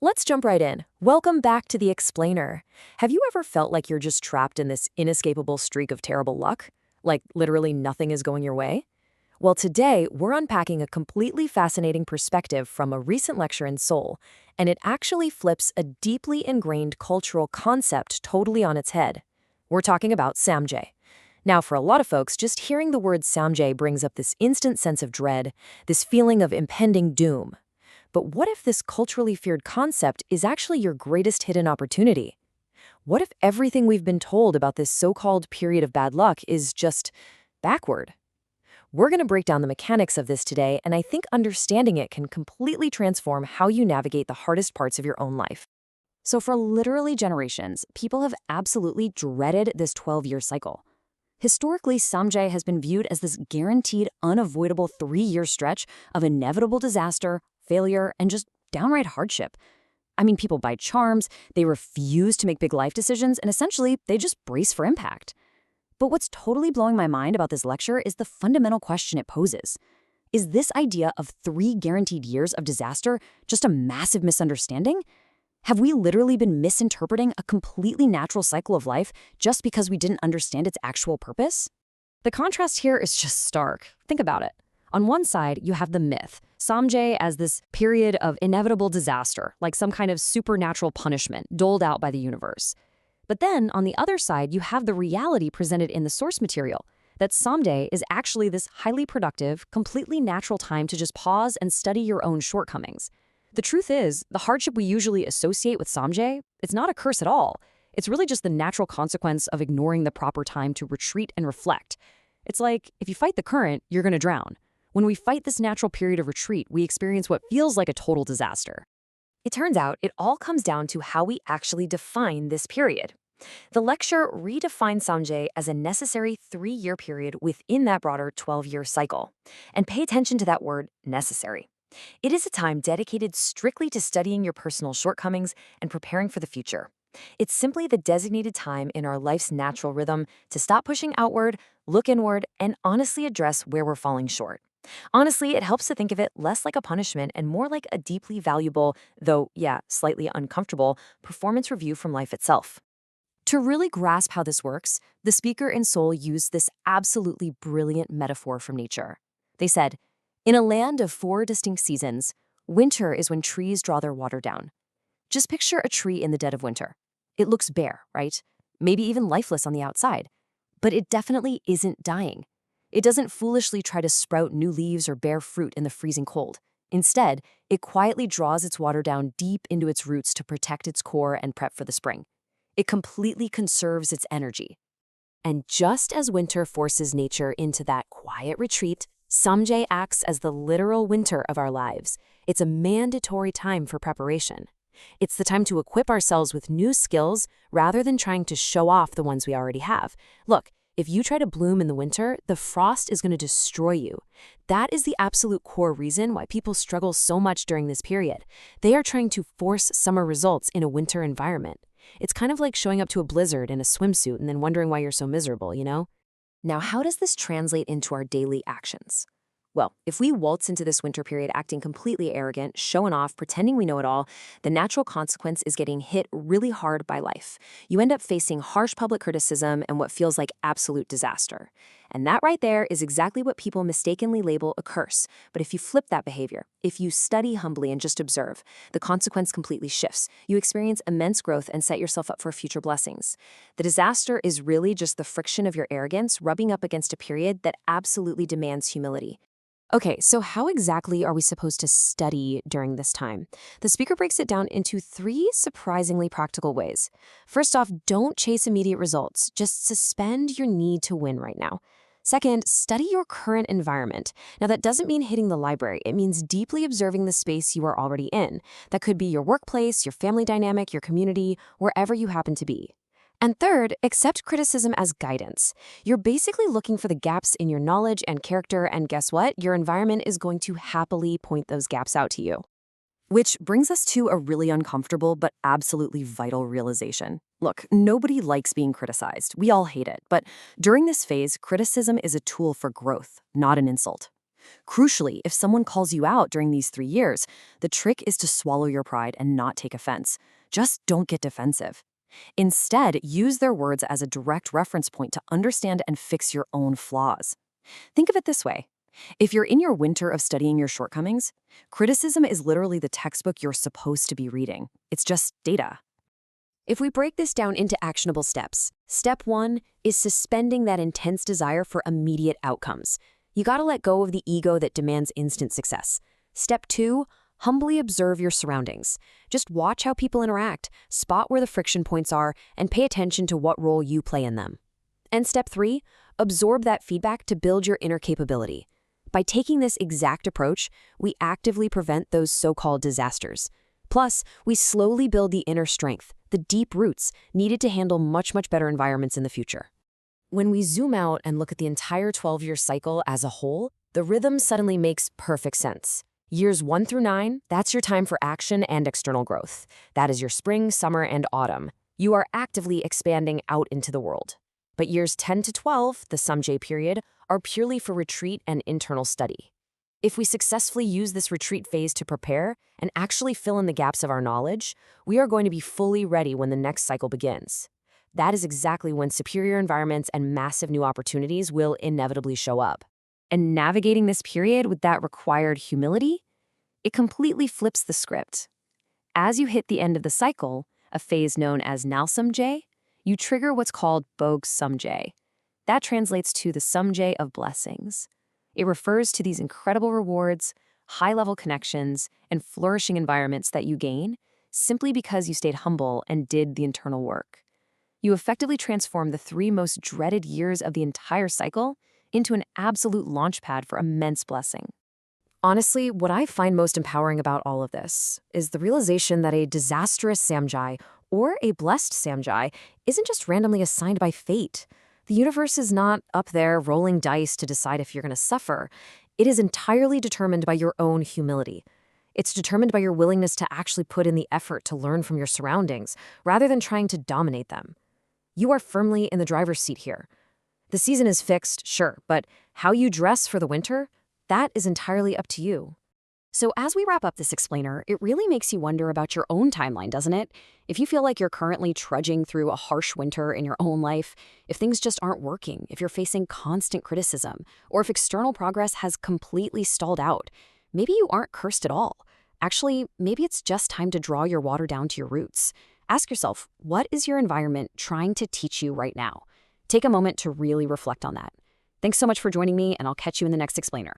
Let's jump right in. Welcome back to The Explainer. Have you ever felt like you're just trapped in this inescapable streak of terrible luck? Like literally nothing is going your way? Well, today we're unpacking a completely fascinating perspective from a recent lecture in Seoul, and it actually flips a deeply ingrained cultural concept totally on its head. We're talking about Samjae. Now, for a lot of folks, just hearing the word Samjae brings up this instant sense of dread, this feeling of impending doom. But what if this culturally feared concept is actually your greatest hidden opportunity? What if everything we've been told about this so-called period of bad luck is just backward? We're going to break down the mechanics of this today, and I think understanding it can completely transform how you navigate the hardest parts of your own life. So for literally generations, people have absolutely dreaded this 12-year cycle. Historically, Samjae has been viewed as this guaranteed, unavoidable 3-year stretch of inevitable disaster, failure, and just downright hardship. I mean, people buy charms, they refuse to make big life decisions, and essentially, they just brace for impact. But what's totally blowing my mind about this lecture is the fundamental question it poses. Is this idea of 3 guaranteed years of disaster just a massive misunderstanding? Have we literally been misinterpreting a completely natural cycle of life just because we didn't understand its actual purpose? The contrast here is just stark. Think about it. On one side, you have the myth, Samjae as this period of inevitable disaster, like some kind of supernatural punishment doled out by the universe. But then, on the other side, you have the reality presented in the source material, that Samjae is actually this highly productive, completely natural time to just pause and study your own shortcomings. The truth is, the hardship we usually associate with Samjae, it's not a curse at all. It's really just the natural consequence of ignoring the proper time to retreat and reflect. It's like, if you fight the current, you're going to drown. When we fight this natural period of retreat, we experience what feels like a total disaster. It turns out it all comes down to how we actually define this period. The lecture redefines Samjae as a necessary 3-year period within that broader 12-year cycle. And pay attention to that word, necessary. It is a time dedicated strictly to studying your personal shortcomings and preparing for the future. It's simply the designated time in our life's natural rhythm to stop pushing outward, look inward, and honestly address where we're falling short. Honestly, it helps to think of it less like a punishment and more like a deeply valuable, though, slightly uncomfortable, performance review from life itself. To really grasp how this works, the speaker in Seoul used this absolutely brilliant metaphor from nature. They said, in a land of 4 distinct seasons, winter is when trees draw their water down. Just picture a tree in the dead of winter. It looks bare, right? Maybe even lifeless on the outside. But it definitely isn't dying. It doesn't foolishly try to sprout new leaves or bear fruit in the freezing cold. Instead, it quietly draws its water down deep into its roots to protect its core and prep for the spring. It completely conserves its energy. And just as winter forces nature into that quiet retreat, Samjae acts as the literal winter of our lives. It's a mandatory time for preparation. It's the time to equip ourselves with new skills rather than trying to show off the ones we already have. Look, if you try to bloom in the winter, the frost is going to destroy you. That is the absolute core reason why people struggle so much during this period. They are trying to force summer results in a winter environment. It's kind of like showing up to a blizzard in a swimsuit and then wondering why you're so miserable, you know? Now, how does this translate into our daily actions? Well, if we waltz into this winter period acting completely arrogant, showing off, pretending we know it all, the natural consequence is getting hit really hard by life. You end up facing harsh public criticism and what feels like absolute disaster. And that right there is exactly what people mistakenly label a curse. But if you flip that behavior, if you study humbly and just observe, the consequence completely shifts. You experience immense growth and set yourself up for future blessings. The disaster is really just the friction of your arrogance rubbing up against a period that absolutely demands humility. Okay, so how exactly are we supposed to study during this time? The speaker breaks it down into 3 surprisingly practical ways. First off, don't chase immediate results. Just suspend your need to win right now. Second, study your current environment. Now, that doesn't mean hitting the library. It means deeply observing the space you are already in. That could be your workplace, your family dynamic, your community, wherever you happen to be. And third, accept criticism as guidance. You're basically looking for the gaps in your knowledge and character, and guess what? Your environment is going to happily point those gaps out to you. Which brings us to a really uncomfortable but absolutely vital realization. Look, nobody likes being criticized. We all hate it. But during this phase, criticism is a tool for growth, not an insult. Crucially, if someone calls you out during these 3 years, the trick is to swallow your pride and not take offense. Just don't get defensive. Instead, use their words as a direct reference point to understand and fix your own flaws. Think of it this way. If you're in your winter of studying your shortcomings, criticism is literally the textbook you're supposed to be reading. It's just data. If we break this down into actionable steps, step 1 is suspending that intense desire for immediate outcomes. You gotta let go of the ego that demands instant success. Step 2, humbly observe your surroundings. Just watch how people interact, spot where the friction points are, and pay attention to what role you play in them. And step 3, absorb that feedback to build your inner capability. By taking this exact approach, we actively prevent those so-called disasters. Plus, we slowly build the inner strength, the deep roots needed to handle much better environments in the future. When we zoom out and look at the entire 12-year cycle as a whole, the rhythm suddenly makes perfect sense. Years 1 through 9, that's your time for action and external growth. That is your spring, summer, and autumn. You are actively expanding out into the world. But years 10 to 12, the Samjae period, are purely for retreat and internal study. If we successfully use this retreat phase to prepare and actually fill in the gaps of our knowledge, we are going to be fully ready when the next cycle begins. That is exactly when superior environments and massive new opportunities will inevitably show up. And navigating this period with that required humility, it completely flips the script. As you hit the end of the cycle, a phase known as Samjae, you trigger what's called Bog Samjae. That translates to the Samjae of blessings. It refers to these incredible rewards, high-level connections, and flourishing environments that you gain simply because you stayed humble and did the internal work. You effectively transform the 3 most dreaded years of the entire cycle into an absolute launchpad for immense blessing. Honestly, what I find most empowering about all of this is the realization that a disastrous Samjae or a blessed Samjae isn't just randomly assigned by fate. The universe is not up there rolling dice to decide if you're going to suffer. It is entirely determined by your own humility. It's determined by your willingness to actually put in the effort to learn from your surroundings, rather than trying to dominate them. You are firmly in the driver's seat here. The season is fixed, sure, but how you dress for the winter, that is entirely up to you. So as we wrap up this explainer, it really makes you wonder about your own timeline, doesn't it? If you feel like you're currently trudging through a harsh winter in your own life, if things just aren't working, if you're facing constant criticism, or if external progress has completely stalled out, maybe you aren't cursed at all. Actually, maybe it's just time to draw your water down to your roots. Ask yourself, what is your environment trying to teach you right now? Take a moment to really reflect on that. Thanks so much for joining me, and I'll catch you in the next explainer.